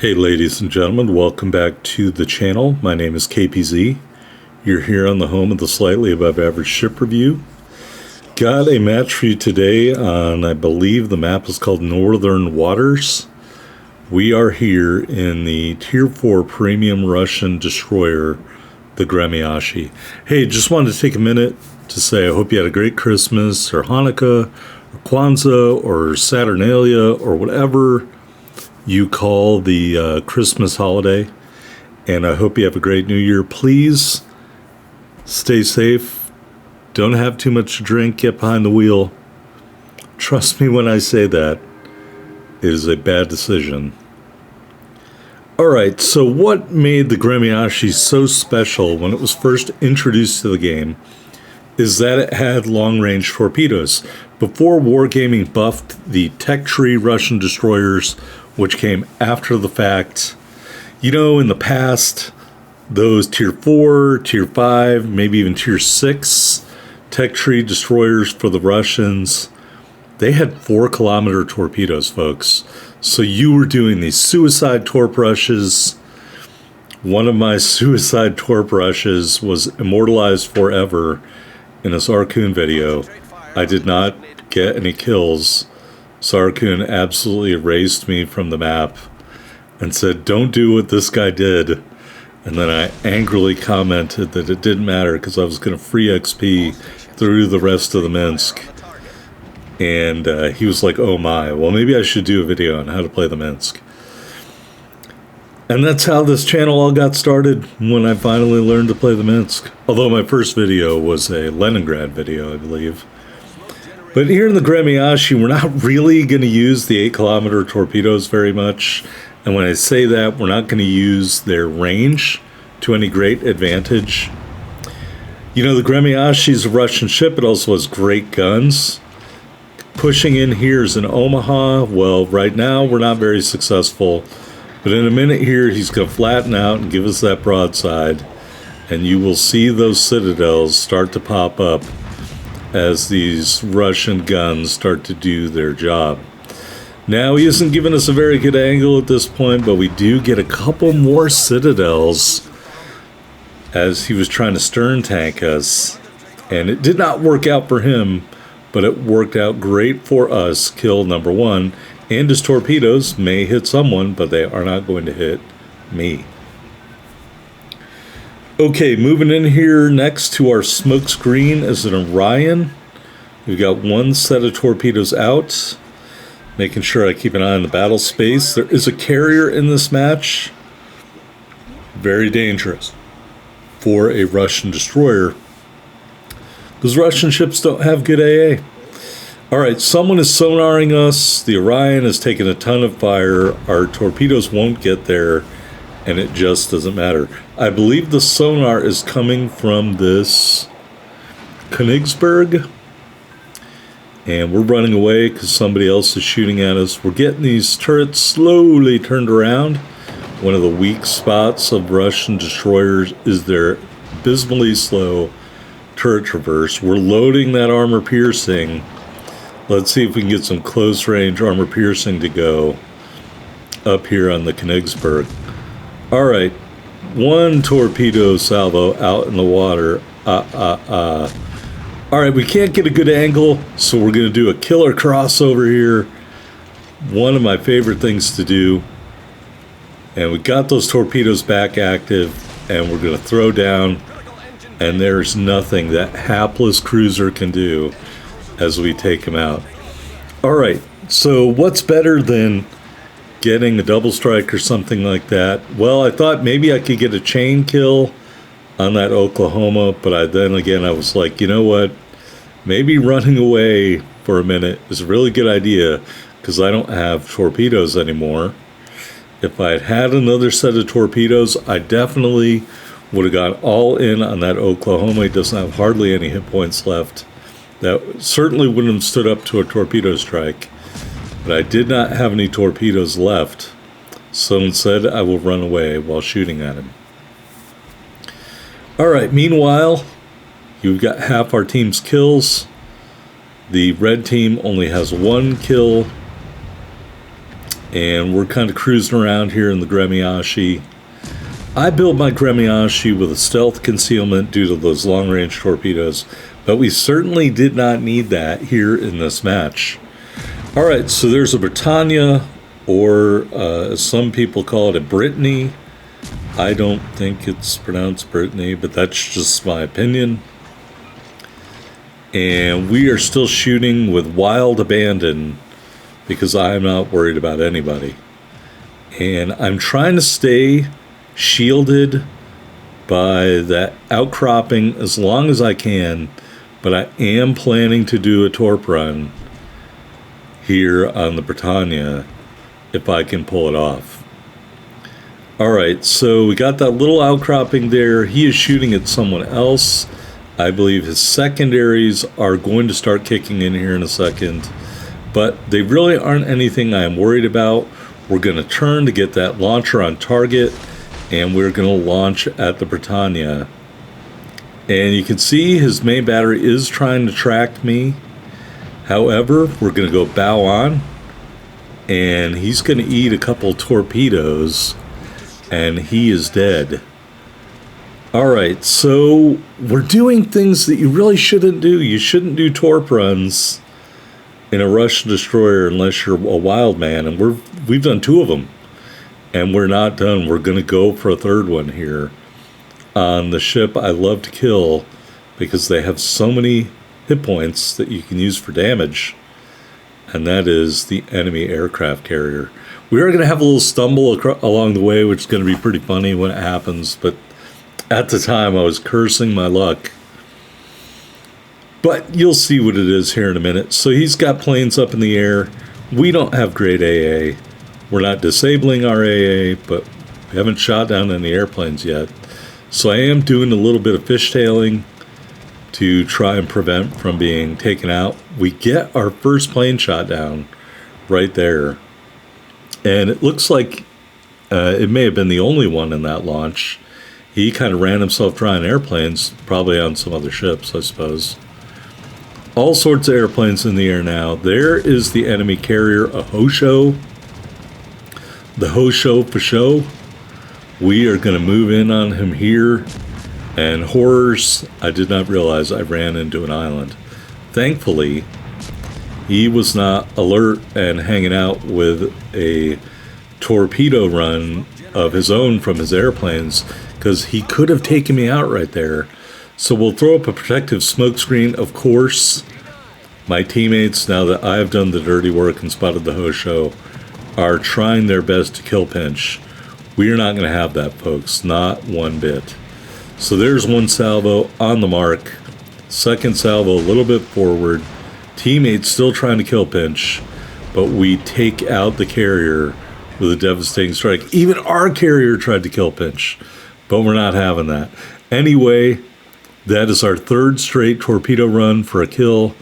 Hey ladies and gentlemen, welcome back to the channel. My name is KPZ. You're here on the home of the Slightly Above Average Ship Review. Got a match for you today on, I believe the map is called Northern Waters. We are here in the Tier 4 Premium Russian Destroyer, the Gremyaschy. Hey, just wanted to take a minute to say I hope you had a great Christmas or Hanukkah or Kwanzaa or Saturnalia or whatever you call the Christmas holiday, and I hope you have a great New Year. Please stay safe. Don't have too much to drink. Get behind the wheel. Trust me when I say that. It is a bad decision. Alright, so what made the Gremyaschy so special when it was first introduced to the game is that it had long-range torpedoes. Before Wargaming buffed the tech tree Russian destroyers, which came after the fact, you know, in the past, those Tier 4, Tier 5, maybe even Tier 6 tech tree destroyers for the Russians, they had 4-kilometer torpedoes, folks. So you were doing these suicide torp rushes. One of my suicide torp rushes was immortalized forever in a Sarkoon video. I did not get any kills. Sarkoon absolutely erased me from the map and said, don't do what this guy did. And then I angrily commented that it didn't matter because I was going to free XP through the rest of the Minsk. And he was like, oh my, well maybe I should do a video on how to play the Minsk. And that's how this channel all got started, when I finally learned to play the Minsk. Although my first video was a Leningrad video, I believe. But here in the Gremyaschy, we're not really going to use the 8-kilometer torpedoes very much. And when I say that, we're not going to use their range to any great advantage. You know, the Gremyaschy is a Russian ship. It also has great guns. Pushing in here is in Omaha. Well, right now, we're not very successful. But in a minute here, he's going to flatten out and give us that broadside. And you will see those citadels start to pop up as these Russian guns start to do their job. Now, he isn't giving us a very good angle at this point, but we do get a couple more citadels as he was trying to stern tank us. And it did not work out for him, but it worked out great for us. Kill number 1, and his torpedoes may hit someone, but they are not going to hit me. Okay, moving in here next to our smoke screen is an Orion. We've got one set of torpedoes out, making sure I keep an eye on the battle space. There is a carrier in this match. Very dangerous for a Russian destroyer, because Russian ships don't have good AA. Alright, someone is sonaring us. The Orion has taken a ton of fire. Our torpedoes won't get there, and it just doesn't matter. I believe the sonar is coming from this Königsberg, and we're running away because somebody else is shooting at us. We're getting these turrets slowly turned around. One of the weak spots of Russian destroyers is their abysmally slow turret traverse. We're loading that armor piercing. Let's see if we can get some close range armor piercing to go up here on the Königsberg. Alright, one torpedo salvo out in the water. Alright, we can't get a good angle, so we're going to do a killer crossover here. One of my favorite things to do. And we got those torpedoes back active, and we're going to throw down, and there's nothing that hapless cruiser can do as we take him out. Alright, so what's better than getting a double strike or something like that? Well, I thought maybe I could get a chain kill on that Oklahoma, but then again I was like, you know what, maybe running away for a minute is a really good idea, because I don't have torpedoes anymore. If I had had another set of torpedoes, I definitely would have gone all in on that Oklahoma. He doesn't have hardly any hit points left. That certainly wouldn't have stood up to a torpedo strike. But I did not have any torpedoes left, so instead I will run away while shooting at him. Alright, meanwhile, you've got half our team's kills. The red team only has 1 kill. And we're kind of cruising around here in the Gremyaschy. I built my Gremyaschy with a stealth concealment due to those long-range torpedoes, but we certainly did not need that here in this match. All right, so there's a Britannia, or as some people call it, a Brittany. I don't think it's pronounced Brittany, but that's just my opinion. And we are still shooting with wild abandon because I'm not worried about anybody. And I'm trying to stay shielded by that outcropping as long as I can, but I am planning to do a torp run here on the Britannia if I can pull it off. Alright, so we got that little outcropping there. He is shooting at someone else. I believe his secondaries are going to start kicking in here in a second, but they really aren't anything I am worried about. We're going to turn to get that launcher on target, and we're going to launch at the Britannia. And you can see his main battery is trying to track me. However, we're going to go bow on, and he's going to eat a couple torpedoes, and he is dead. Alright, so we're doing things that you really shouldn't do. You shouldn't do torp runs in a Russian destroyer unless you're a wild man, and we've done 2 of them. And we're not done. We're going to go for a 3rd one here on the ship I love to kill because they have so many hit points that you can use for damage. And that is the enemy aircraft carrier. We are going to have a little stumble along the way, which is going to be pretty funny when it happens. But at the time, I was cursing my luck. But you'll see what it is here in a minute. So he's got planes up in the air. We don't have great AA. We're not disabling our AA, but we haven't shot down any airplanes yet. So I am doing a little bit of fishtailing to try and prevent from being taken out. We get our first plane shot down right there. And it looks like it may have been the only one in that launch. He kind of ran himself dry on airplanes, probably on some other ships, I suppose. All sorts of airplanes in the air now. There is the enemy carrier, a Hosho. The Hosho for show. We are going to move in on him here. And horrors, I did not realize I ran into an island. Thankfully, he was not alert and hanging out with a torpedo run of his own from his airplanes, because he could have taken me out right there. So we'll throw up a protective smoke screen. Of course, my teammates, now that I have done the dirty work and spotted the Hosho, are trying their best to kill pinch. We are not going to have that, folks. Not one bit. So there's one salvo on the mark. Second salvo a little bit forward. Teammates still trying to kill pinch, but we take out the carrier with a devastating strike. Even our carrier tried to kill pinch, but we're not having that. Anyway, that is our 3rd straight torpedo run for a kill.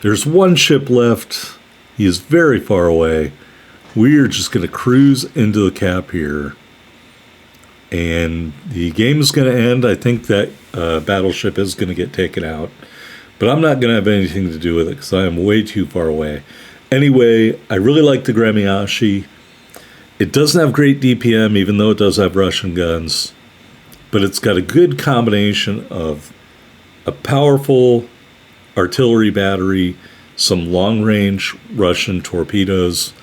There's one ship left. He is very far away. We are just going to cruise into the cap here. And the game is going to end. I think that battleship is going to get taken out. But I'm not going to have anything to do with it because I am way too far away. Anyway, I really like the Gremyaschy. It doesn't have great DPM, even though it does have Russian guns. But it's got a good combination of a powerful artillery battery, some long-range Russian torpedoes.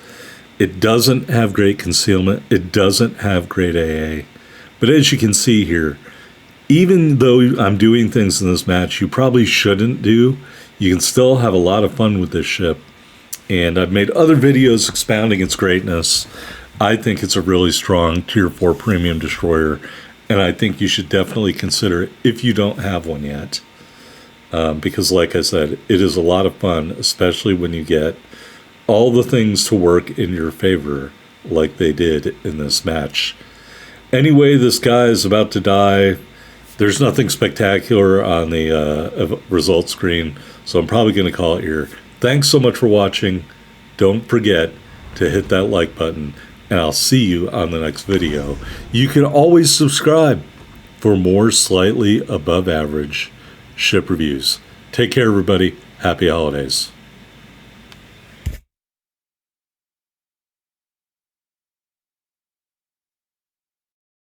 It doesn't have great concealment. It doesn't have great AA. But as you can see here, even though I'm doing things in this match you probably shouldn't do, you can still have a lot of fun with this ship. And I've made other videos expounding its greatness. I think it's a really strong Tier 4 premium destroyer, and I think you should definitely consider it if you don't have one yet. Because like I said, it is a lot of fun, especially when you get all the things to work in your favor like they did in this match. Anyway, this guy is about to die. There's nothing spectacular on the results screen, so I'm probably going to call it here. Thanks so much for watching. Don't forget to hit that like button, and I'll see you on the next video. You can always subscribe for more slightly above average ship reviews. Take care, everybody. Happy holidays.